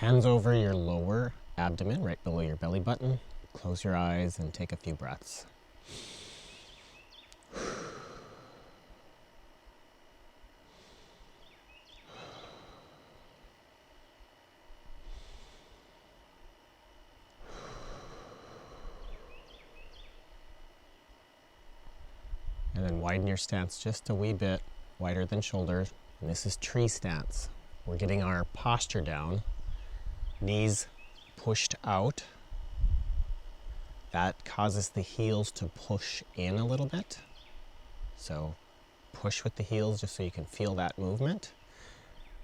Hands over your lower abdomen, right below your belly button. Close your eyes and take a few breaths. And then widen your stance just a wee bit, wider than shoulders. And this is tree stance. We're getting our posture down, knees pushed out. That causes the heels to push in a little bit. So push with the heels just so you can feel that movement.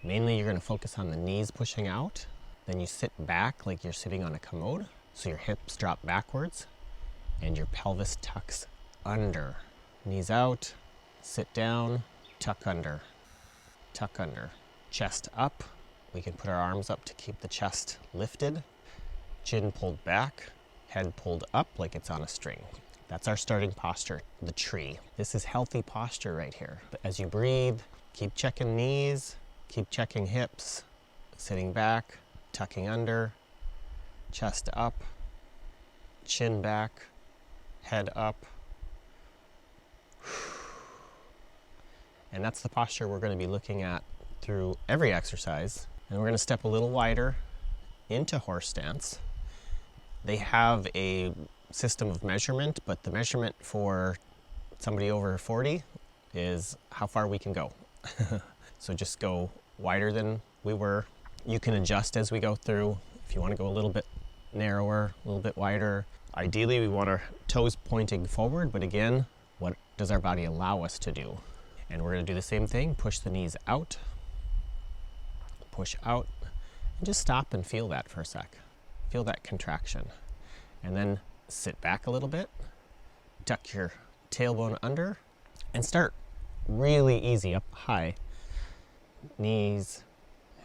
Mainly you're going to focus on the knees pushing out. Then you sit back like you're sitting on a commode. So your hips drop backwards and your pelvis tucks under. Knees out, sit down, tuck under, tuck under. Chest up. We can put our arms up to keep the chest lifted. Chin pulled back, head pulled up like it's on a string. That's our starting posture, the tree. This is healthy posture right here. But as you breathe, keep checking knees, keep checking hips, sitting back, tucking under, chest up, chin back, head up. And that's the posture we're going to be looking at through every exercise. And we're going to step a little wider into horse stance. They have a system of measurement, but the measurement for somebody over 40 is how far we can go. So just go wider than we were. You can adjust as we go through. If you want to go a little bit narrower, a little bit wider. Ideally, we want our toes pointing forward, but again, what does our body allow us to do? And we're going to do the same thing. Push the knees out, push out, and just stop and feel that for a sec. Feel that contraction. And then sit back a little bit, tuck your tailbone under, and start really easy up high. Knees,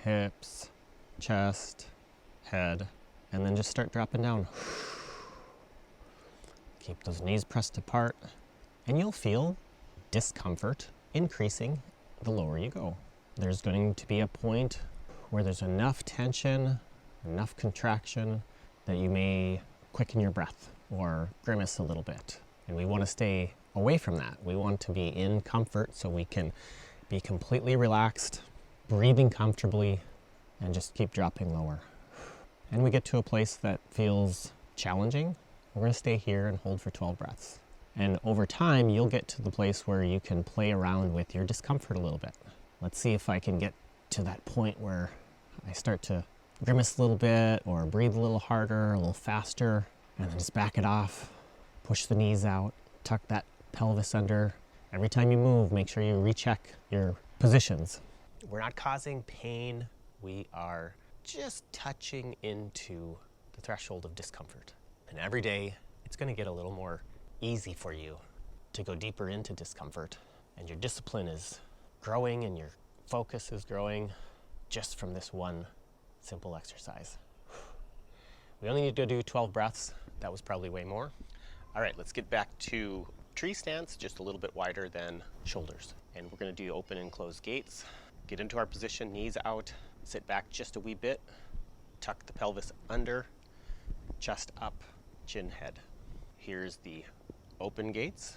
hips, chest, head, and then just start dropping down. Keep those knees pressed apart, and you'll feel discomfort increasing the lower you go. There's going to be a point where there's enough tension, enough contraction that you may quicken your breath or grimace a little bit. And we want to stay away from that. We want to be in comfort so we can be completely relaxed, breathing comfortably, and just keep dropping lower. And we get to a place that feels challenging. We're going to stay here and hold for 12 breaths. And over time, you'll get to the place where you can play around with your discomfort a little bit. Let's see if I can get to that point where I start to grimace a little bit or breathe a little harder, a little faster, and then just back it off. Push the knees out, tuck that pelvis under. Every time you move, make sure you recheck your positions. We're not causing pain. We are just touching into the threshold of discomfort. And every day, it's going to get a little more easy for you to go deeper into discomfort, and your discipline is growing and your focus is growing just from this one simple exercise. We only need to do 12 breaths. That was probably way more. All right, let's get back to tree stance, just a little bit wider than shoulders. And we're going to do open and close gates. Get into our position, knees out, sit back just a wee bit, tuck the pelvis under, chest up, chin, head. Here's the open gates.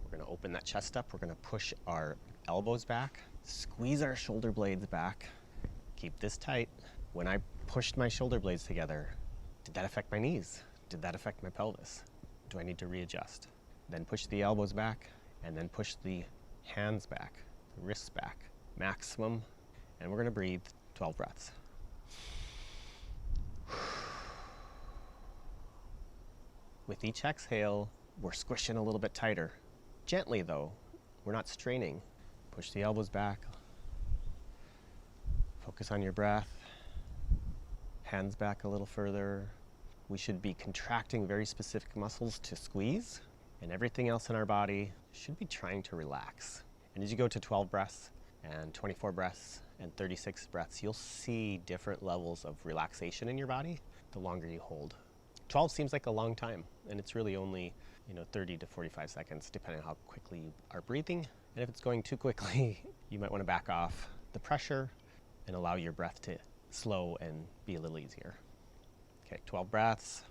We're going to open that chest up. We're going to push our elbows back, squeeze our shoulder blades back. Keep this tight. When I pushed my shoulder blades together, did that affect my knees? Did that affect my pelvis? Do I need to readjust? Then push the elbows back, and then push the hands back, the wrists back, maximum. And we're going to breathe 12 breaths. With each exhale, we're squishing a little bit tighter. Gently though, we're not straining. Push the elbows back. Focus on your breath. Hands back a little further. We should be contracting very specific muscles to squeeze, and everything else in our body should be trying to relax. And as you go to 12 breaths and 24 breaths and 36 breaths, you'll see different levels of relaxation in your body the longer you hold. 12 seems like a long time, and it's really only 30 to 45 seconds, depending on how quickly you are breathing. And if it's going too quickly, you might want to back off the pressure and allow your breath to slow and be a little easier. easier. Okay, 12 breaths.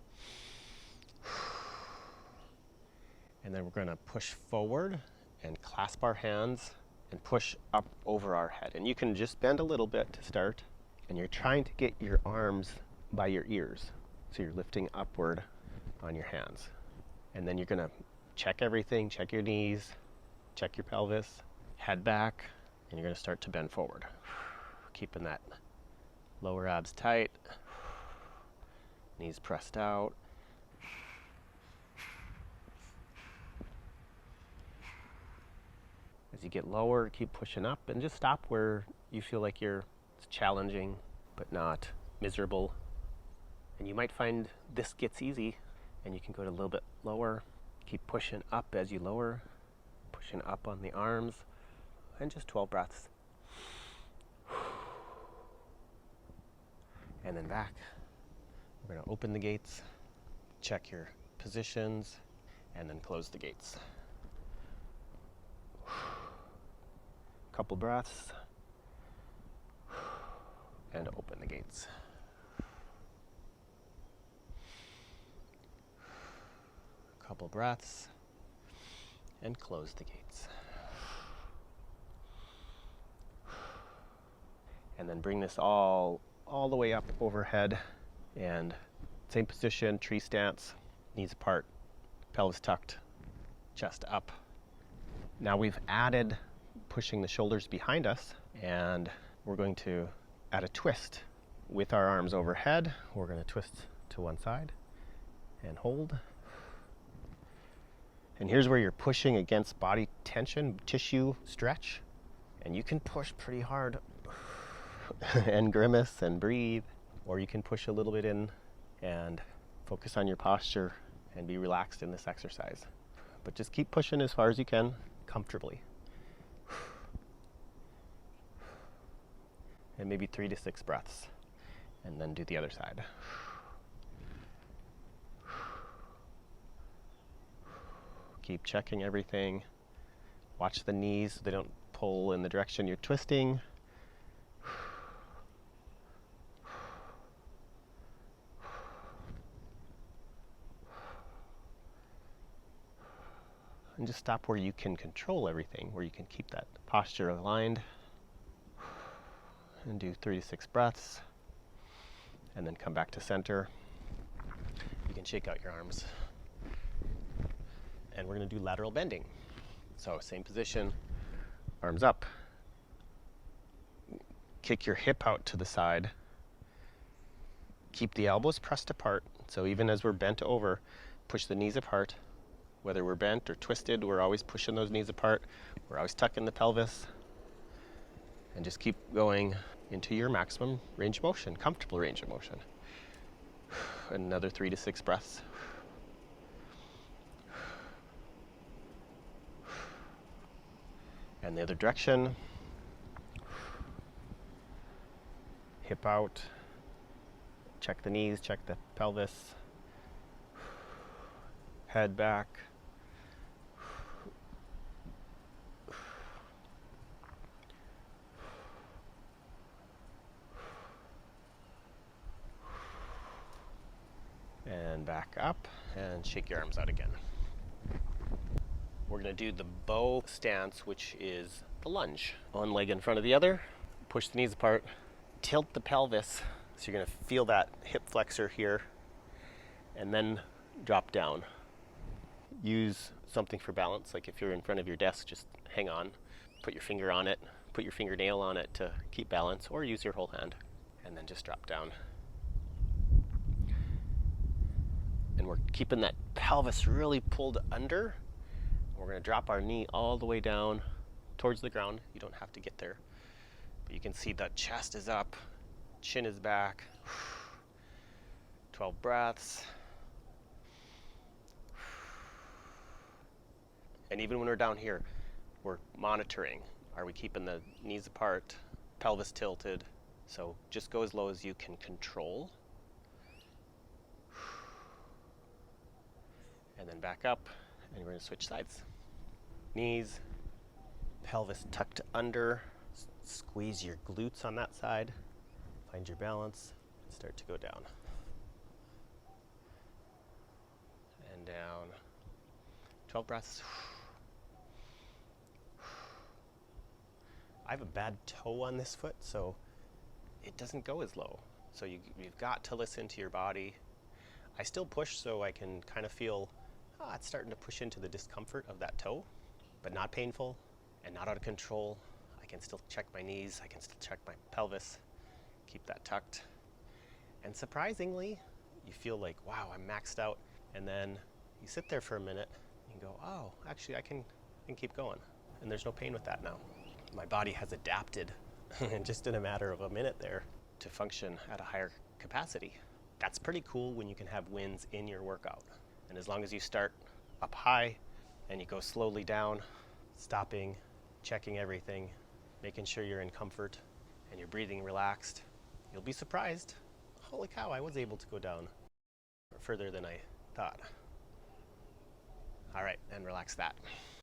And then we're going to push forward and clasp our hands and push up over our head. And you can just bend a little bit to start. And you're trying to get your arms by your ears. So you're lifting upward on your hands. And then you're going to check everything, check your knees, check your pelvis, head back, and you're going to start to bend forward. Keeping that lower abs tight, knees pressed out. As you get lower, keep pushing up and just stop where you feel like it's challenging but not miserable. And you might find this gets easy and you can go to a little bit lower. Keep pushing up as you lower, pushing up on the arms, and just 12 breaths. And then back. We're going to open the gates, check your positions, and then close the gates. Couple breaths, and open the gates. Couple breaths, and close the gates. And then bring this all the way up overhead, and same position, tree stance, knees apart, pelvis tucked, chest up. Now we've added pushing the shoulders behind us, and we're going to add a twist with our arms overhead. We're going to twist to one side and hold. And here's where you're pushing against body tension, tissue stretch, and you can push pretty hard and grimace and breathe, or you can push a little bit in and focus on your posture and be relaxed in this exercise. But just keep pushing as far as you can comfortably. And maybe 3 to 6 breaths, and then do the other side. Keep checking everything. Watch the knees so they don't pull in the direction you're twisting. And just stop where you can control everything, where you can keep that posture aligned. And do 3 to 6 breaths. And then come back to center. You can shake out your arms. And we're going to do lateral bending. So same position, arms up. Kick your hip out to the side. Keep the elbows pressed apart. So even as we're bent over, push the knees apart. Whether we're bent or twisted, we're always pushing those knees apart. We're always tucking the pelvis. And just keep going into your maximum range of motion, comfortable range of motion. Another 3 to 6 breaths. And the other direction. Hip out. Check the knees, check the pelvis. Head back. And back up and shake your arms out again. We're going to do the bow stance, which is the lunge. One leg in front of the other, push the knees apart, tilt the pelvis. So you're going to feel that hip flexor here, and then drop down. Use something for balance, like if you're in front of your desk, just hang on, put your finger on it, put your fingernail on it to keep balance, or use your whole hand, and then just drop down. And we're keeping that pelvis really pulled under. We're going to drop our knee all the way down towards the ground. You don't have to get there. But you can see the chest is up, chin is back. 12 breaths. And even when we're down here, we're monitoring. Are we keeping the knees apart, pelvis tilted? So just go as low as you can control. And then back up, and we're going to switch sides. Knees, pelvis tucked under. Squeeze your glutes on that side. Find your balance. start to go down. And down. 12 breaths. I have a bad toe on this foot, so it doesn't go as low. So you've got to listen to your body. I still push so I can kind of feel, it's starting to push into the discomfort of that toe, but not painful and not out of control. I can still check my knees, I can still check my pelvis, keep that tucked. And surprisingly, you feel like, wow, I'm maxed out. And then you sit there for a minute and go, oh, actually I can keep going. And there's no pain with that now. My body has adapted just in a matter of a minute there to function at a higher capacity. That's pretty cool when you can have wins in your workout. And as long as you start up high and you go slowly down, stopping, checking everything, making sure you're in comfort and you're breathing relaxed, you'll be surprised. Holy cow, I was able to go down further than I thought. All right, and relax that.